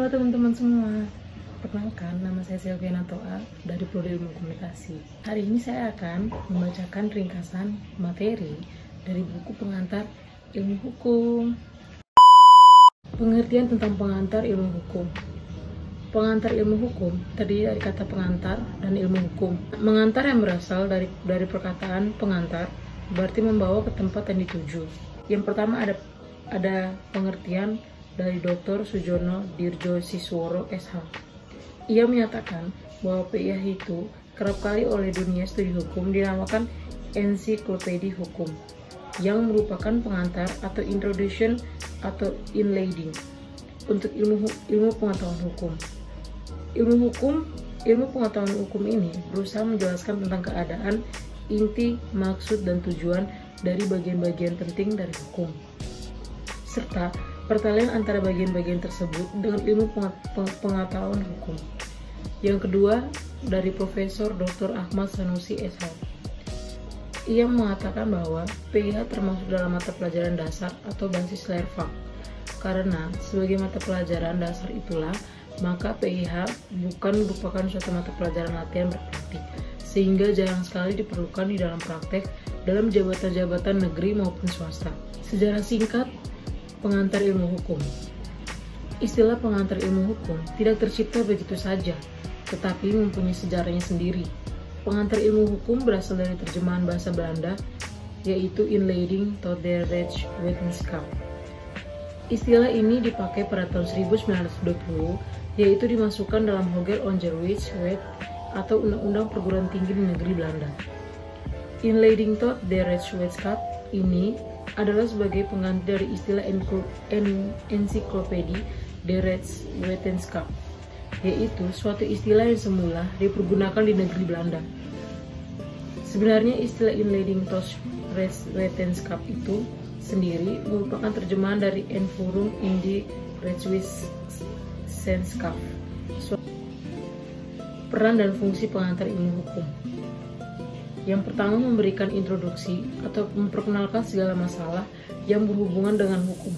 Halo teman-teman semua, perkenalkan nama saya Silviana Toa dari Prodi Ilmu Komunikasi. Hari ini saya akan membacakan ringkasan materi dari buku pengantar ilmu hukum. Pengertian tentang pengantar ilmu hukum. Pengantar ilmu hukum terdiri dari kata pengantar dan ilmu hukum. Mengantar yang berasal dari perkataan pengantar berarti membawa ke tempat yang dituju. Yang pertama ada pengertian dari Dr. Sujono Dirjosisworo SH. Ia menyatakan bahwa PIH itu kerap kali oleh dunia studi hukum dinamakan ensiklopedi hukum, yang merupakan pengantar atau introduction atau inleading untuk ilmu pengetahuan hukum. Ilmu pengetahuan hukum ini berusaha menjelaskan tentang keadaan, inti, maksud, dan tujuan dari bagian-bagian penting dari hukum, serta pertalian antara bagian-bagian tersebut dengan ilmu pengetahuan hukum. Yang kedua, dari Profesor Dr. Ahmad Sanusi SH. Ia mengatakan bahwa PIH termasuk dalam mata pelajaran dasar atau basis Lervak. Karena sebagai mata pelajaran dasar itulah, maka PIH bukan merupakan suatu mata pelajaran latihan berpraktik, sehingga jarang sekali diperlukan di dalam praktek dalam jabatan-jabatan negeri maupun swasta. Sejarah singkat pengantar ilmu hukum. Istilah pengantar ilmu hukum tidak tercipta begitu saja, tetapi mempunyai sejarahnya sendiri. Pengantar ilmu hukum berasal dari terjemahan bahasa Belanda, yaitu Inleiding tot de rechtswetenschap. Istilah ini dipakai pada tahun 1920, yaitu dimasukkan dalam Hoger Onderwijswet atau Undang-Undang Perguruan Tinggi di Negeri Belanda. Inleiding tot de rechtswetenschap ini adalah sebagai pengganti dari istilah ensiklopedi de rechtswetenschap, yaitu suatu istilah yang semula dipergunakan di negeri Belanda. Sebenarnya istilah inleiding tot rechtswetenschap itu sendiri merupakan terjemahan dari Einführung in die Rechtswissenschaft. Peran dan fungsi pengantar ilmu hukum. Yang pertama, memberikan introduksi atau memperkenalkan segala masalah yang berhubungan dengan hukum.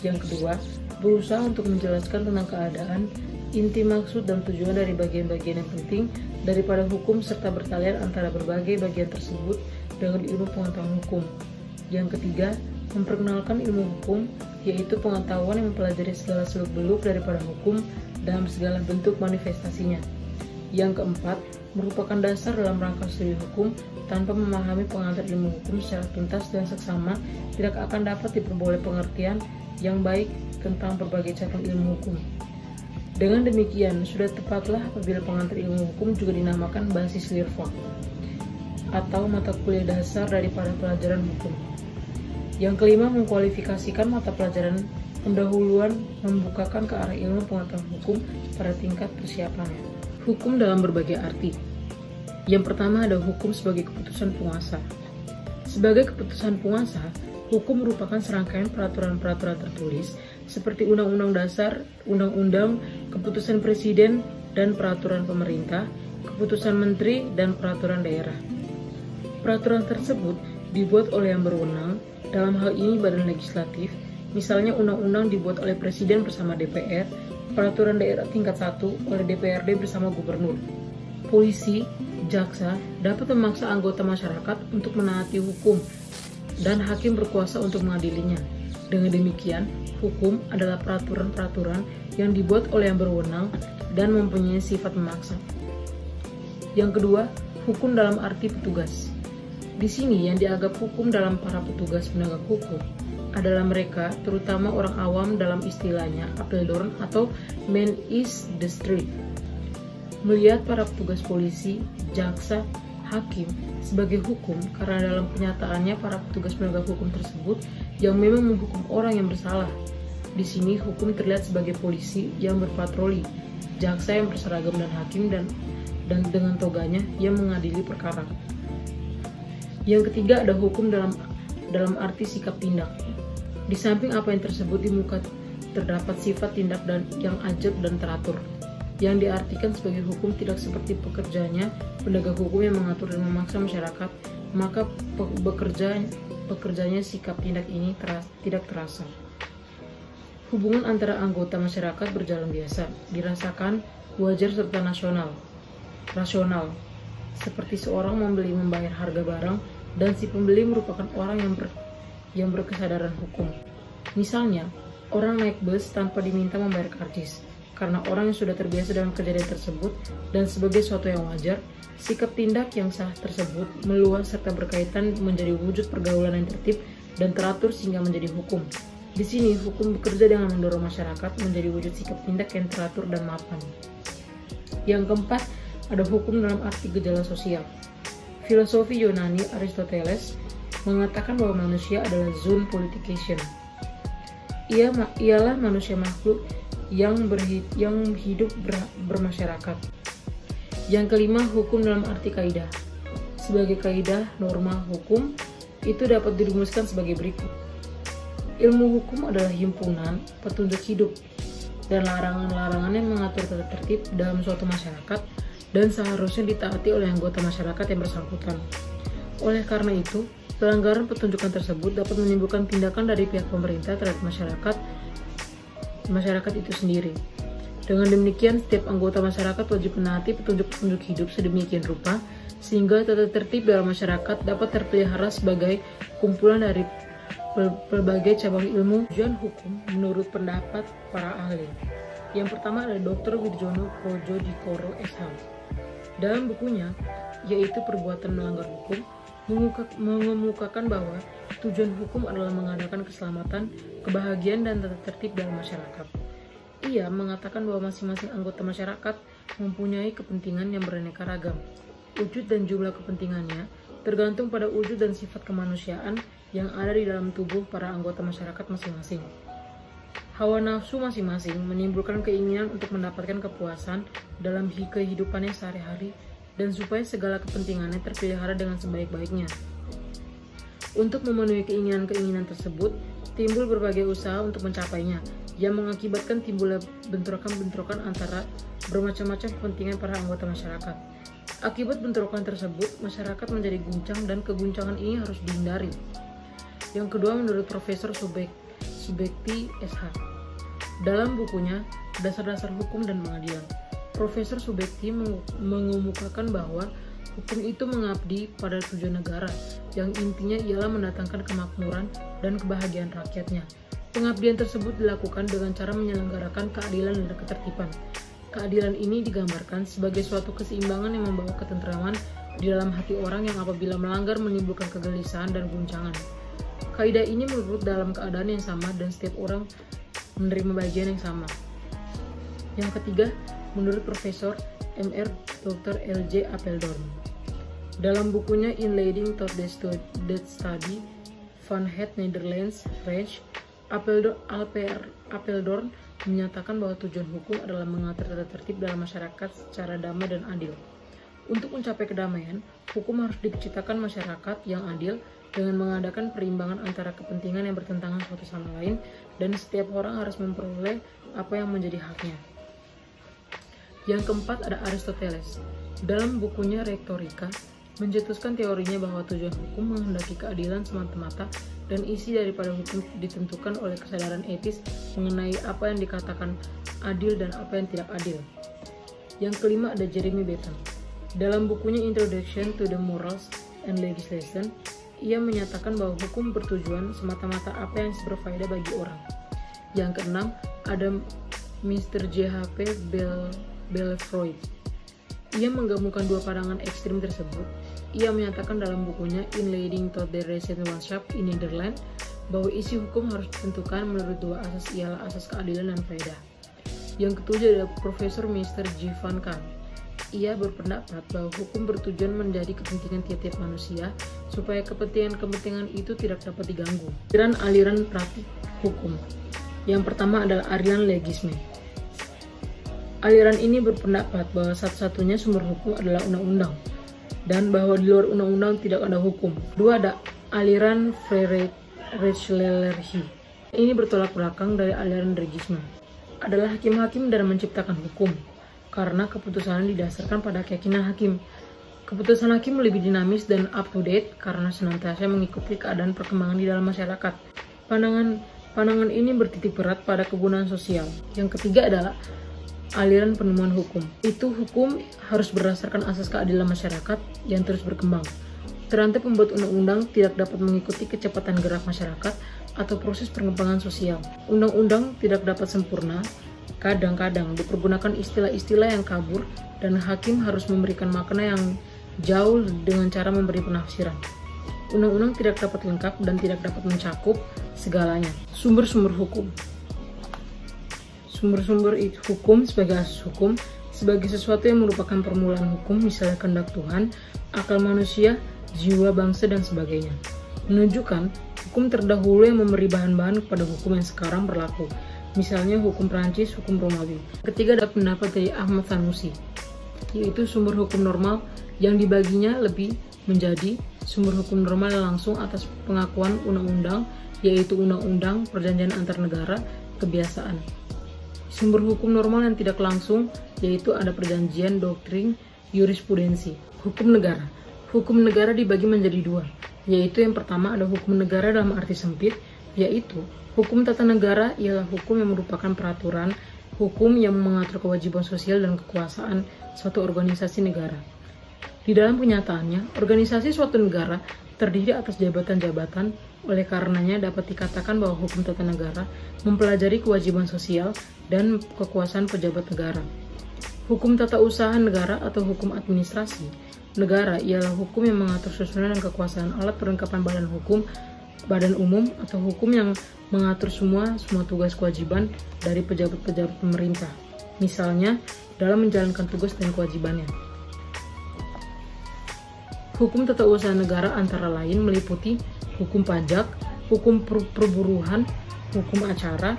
Yang kedua, berusaha untuk menjelaskan tentang keadaan, inti, maksud, dan tujuan dari bagian-bagian yang penting daripada hukum serta bertalian antara berbagai bagian tersebut dengan ilmu pengetahuan hukum. Yang ketiga, memperkenalkan ilmu hukum, yaitu pengetahuan yang mempelajari segala seluk-beluk daripada hukum dalam segala bentuk manifestasinya. Yang keempat, merupakan dasar dalam rangka studi hukum. Tanpa memahami pengantar ilmu hukum secara tuntas dan seksama, tidak akan dapat diperoleh pengertian yang baik tentang berbagai cabang ilmu hukum. Dengan demikian, sudah tepatlah apabila pengantar ilmu hukum juga dinamakan basis Lervak atau mata kuliah dasar daripada pelajaran hukum. Yang kelima, mengkualifikasikan mata pelajaran pendahuluan, membukakan ke arah ilmu pengetahuan hukum pada tingkat persiapannya. Hukum dalam berbagai arti. Yang pertama ada hukum sebagai keputusan penguasa. Sebagai keputusan penguasa, hukum merupakan serangkaian peraturan-peraturan tertulis seperti undang-undang dasar, undang-undang, keputusan presiden dan peraturan pemerintah, keputusan menteri dan peraturan daerah. Peraturan tersebut dibuat oleh yang berwenang, dalam hal ini badan legislatif, misalnya undang-undang dibuat oleh presiden bersama DPR, peraturan daerah tingkat 1 oleh DPRD bersama gubernur. Polisi, jaksa dapat memaksa anggota masyarakat untuk menaati hukum dan hakim berkuasa untuk mengadilinya. Dengan demikian, hukum adalah peraturan-peraturan yang dibuat oleh yang berwenang dan mempunyai sifat memaksa. Yang kedua, hukum dalam arti petugas. Di sini yang dianggap hukum dalam para petugas penegak hukum adalah mereka, terutama orang awam dalam istilahnya Apeldoorn atau Man is the Street. Melihat para petugas polisi, jaksa, hakim sebagai hukum karena dalam kenyataannya para petugas penegak hukum tersebut yang memang menghukum orang yang bersalah. Di sini hukum terlihat sebagai polisi yang berpatroli, jaksa yang berseragam dan hakim dan dengan toganya yang mengadili perkara. Yang ketiga ada hukum dalam arti sikap tindak. Di samping apa yang tersebut di muka terdapat sifat tindak yang ajak dan teratur. Yang diartikan sebagai hukum tidak seperti pekerjanya penegak hukum yang mengatur dan memaksa masyarakat, maka bekerjanya sikap tindak ini tidak terasa. Hubungan antara anggota masyarakat berjalan biasa, dirasakan wajar serta rasional, seperti seorang membeli membayar harga barang dan si pembeli merupakan orang yang berkesadaran hukum. Misalnya, orang naik bus tanpa diminta membayar karcis, karena orang yang sudah terbiasa dalam kejadian tersebut dan sebagai suatu yang wajar, sikap tindak yang sah tersebut meluas serta berkaitan menjadi wujud pergaulan yang tertib dan teratur sehingga menjadi hukum. Di sini, hukum bekerja dengan mendorong masyarakat menjadi wujud sikap tindak yang teratur dan mapan. Yang keempat, ada hukum dalam arti gejala sosial. Filosofi Yunani Aristoteles mengatakan bahwa manusia adalah zoon politician. Ialah manusia makhluk yang hidup bermasyarakat. Yang kelima, hukum dalam arti kaidah. Sebagai kaidah, norma hukum itu dapat dirumuskan sebagai berikut. Ilmu hukum adalah himpunan petunjuk hidup dan larangan-larangan yang mengatur tata tertib dalam suatu masyarakat dan seharusnya ditaati oleh anggota masyarakat yang bersangkutan. Oleh karena itu, pelanggaran petunjukan tersebut dapat menimbulkan tindakan dari pihak pemerintah terhadap masyarakat itu sendiri. Dengan demikian, setiap anggota masyarakat wajib menaati petunjuk-petunjuk hidup sedemikian rupa sehingga tata tertib dalam masyarakat dapat terpelihara sebagai kumpulan dari berbagai cabang ilmu. Tujuan hukum menurut pendapat para ahli. Yang pertama adalah Dr. Wirjono Projodikoro SH. Dalam bukunya, yaitu Perbuatan Melanggar Hukum, mengemukakan bahwa tujuan hukum adalah mengadakan keselamatan, kebahagiaan, dan tata tertib dalam masyarakat. Ia mengatakan bahwa masing-masing anggota masyarakat mempunyai kepentingan yang beraneka ragam. Wujud dan jumlah kepentingannya tergantung pada wujud dan sifat kemanusiaan yang ada di dalam tubuh para anggota masyarakat masing-masing. Hawa nafsu masing-masing menimbulkan keinginan untuk mendapatkan kepuasan dalam kehidupannya sehari-hari dan supaya segala kepentingannya terpelihara dengan sebaik-baiknya. Untuk memenuhi keinginan-keinginan tersebut, timbul berbagai usaha untuk mencapainya, yang mengakibatkan timbulnya bentrokan-bentrokan antara bermacam-macam kepentingan para anggota masyarakat. Akibat bentrokan tersebut, masyarakat menjadi guncang dan keguncangan ini harus dihindari. Yang kedua, menurut Profesor Subekti SH. Dalam bukunya, Dasar-Dasar Hukum dan Pengadilan, Profesor Subekti mengemukakan bahwa hukum itu mengabdi pada tujuan negara, yang intinya ialah mendatangkan kemakmuran dan kebahagiaan rakyatnya. Pengabdian tersebut dilakukan dengan cara menyelenggarakan keadilan dan ketertiban. Keadilan ini digambarkan sebagai suatu keseimbangan yang membawa ketentraman di dalam hati orang yang apabila melanggar menimbulkan kegelisahan dan guncangan. Kaidah ini menurut dalam keadaan yang sama dan setiap orang menerima bagian yang sama. Yang ketiga, menurut Profesor Mr. Dr. L.J. Apeldoorn. Dalam bukunya In Leading Toward That Study, Van Het Netherlands, French, Apeldoorn menyatakan bahwa tujuan hukum adalah mengatur tata tertib dalam masyarakat secara damai dan adil. Untuk mencapai kedamaian, hukum harus diciptakan masyarakat yang adil dengan mengadakan perimbangan antara kepentingan yang bertentangan satu sama lain dan setiap orang harus memperoleh apa yang menjadi haknya. Yang keempat ada Aristoteles. Dalam bukunya Retorika, mencetuskan teorinya bahwa tujuan hukum menghendaki keadilan semata-mata dan isi daripada hukum ditentukan oleh kesadaran etis mengenai apa yang dikatakan adil dan apa yang tidak adil. Yang kelima ada Jeremy Bentham. Dalam bukunya Introduction to the Morals and Legislation, ia menyatakan bahwa hukum bertujuan semata-mata apa yang berfaedah bagi orang. Yang keenam ada Mr. J.H.P. Belfroid. Ia menggabungkan dua pandangan ekstrim tersebut. Ia menyatakan dalam bukunya In Leading Toward the Rechtsmanship in Netherlands bahwa isi hukum harus ditentukan menurut dua asas, ialah asas keadilan dan faedah. Yang ketujuh adalah Profesor Mr. G. Van Kant. Ia berpendapat bahwa hukum bertujuan menjadi kepentingan tiap-tiap manusia supaya kepentingan-kepentingan itu tidak dapat diganggu. Aliran praktik hukum. Yang pertama adalah aliran legisme. Aliran ini berpendapat bahwa satu-satunya sumber hukum adalah undang-undang dan bahwa di luar undang-undang tidak ada hukum. Dua ada aliran Freirechtslehrerhie. Ini bertolak belakang dari aliran regisme. Adalah hakim-hakim dan menciptakan hukum karena keputusan didasarkan pada keyakinan hakim. Keputusan hakim lebih dinamis dan up to date karena senantiasa mengikuti keadaan perkembangan di dalam masyarakat. Pandangan Pandangan ini bertitik berat pada kegunaan sosial. Yang ketiga adalah aliran penemuan hukum. Itu hukum harus berdasarkan asas keadilan masyarakat yang terus berkembang. Rantai pembuat undang-undang tidak dapat mengikuti kecepatan gerak masyarakat atau proses perkembangan sosial. Undang-undang tidak dapat sempurna, kadang-kadang dipergunakan istilah-istilah yang kabur dan hakim harus memberikan makna yang jauh dengan cara memberi penafsiran. Undang-undang tidak dapat lengkap dan tidak dapat mencakup segalanya. Sumber-sumber hukum. Sumber-sumber hukum sebagai asas hukum, sebagai sesuatu yang merupakan permulaan hukum, misalnya kehendak Tuhan, akal manusia, jiwa bangsa, dan sebagainya. Menunjukkan hukum terdahulu yang memberi bahan-bahan kepada hukum yang sekarang berlaku, misalnya hukum Prancis, hukum Romawi. Ketiga adalah pendapat dari Ahmad Sanusi, yaitu sumber hukum normal yang dibaginya lebih menjadi sumber hukum normal yang langsung atas pengakuan undang-undang, yaitu undang-undang, perjanjian antar negara, kebiasaan. Sumber hukum normal yang tidak langsung, yaitu ada perjanjian, doktrin, jurisprudensi. Hukum negara. Hukum negara dibagi menjadi dua, yaitu yang pertama ada hukum negara dalam arti sempit, yaitu hukum tata negara ialah hukum yang merupakan peraturan hukum yang mengatur kewajiban sosial dan kekuasaan suatu organisasi negara. Di dalam kenyataannya, organisasi suatu negara terdiri atas jabatan-jabatan, oleh karenanya dapat dikatakan bahwa hukum tata negara mempelajari kewajiban sosial dan kekuasaan pejabat negara. Hukum tata usaha negara atau hukum administrasi negara ialah hukum yang mengatur susunan dan kekuasaan alat perlengkapan badan hukum, badan umum, atau hukum yang mengatur semua tugas kewajiban dari pejabat-pejabat pemerintah, misalnya dalam menjalankan tugas dan kewajibannya. Hukum tata usaha negara antara lain meliputi hukum pajak, hukum perburuhan, hukum acara,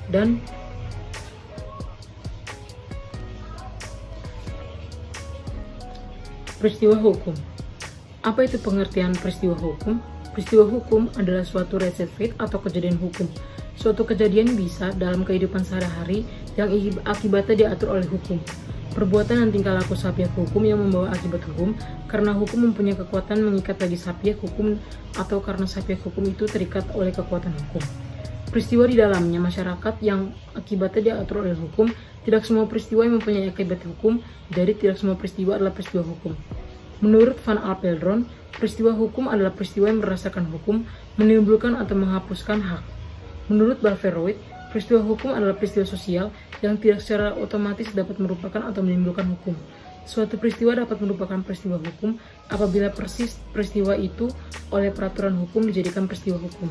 dan peristiwa hukum. Apa itu pengertian peristiwa hukum? Peristiwa hukum adalah suatu recit atau kejadian hukum. Suatu kejadian bisa dalam kehidupan sehari-hari yang akibatnya diatur oleh hukum. Perbuatan dan tingkah laku subjek hukum yang membawa akibat hukum, karena hukum mempunyai kekuatan mengikat bagi subjek hukum atau karena subjek hukum itu terikat oleh kekuatan hukum. Peristiwa di dalamnya masyarakat yang akibatnya diatur oleh hukum. Tidak semua peristiwa yang mempunyai akibat hukum, jadi tidak semua peristiwa adalah peristiwa hukum. Menurut Van Apeldoorn, peristiwa hukum adalah peristiwa yang berdasarkan hukum, menimbulkan atau menghapuskan hak. Menurut Balveroid, peristiwa hukum adalah peristiwa sosial yang tidak secara otomatis dapat merupakan atau menimbulkan hukum. Suatu peristiwa dapat merupakan peristiwa hukum apabila persis peristiwa itu oleh peraturan hukum dijadikan peristiwa hukum.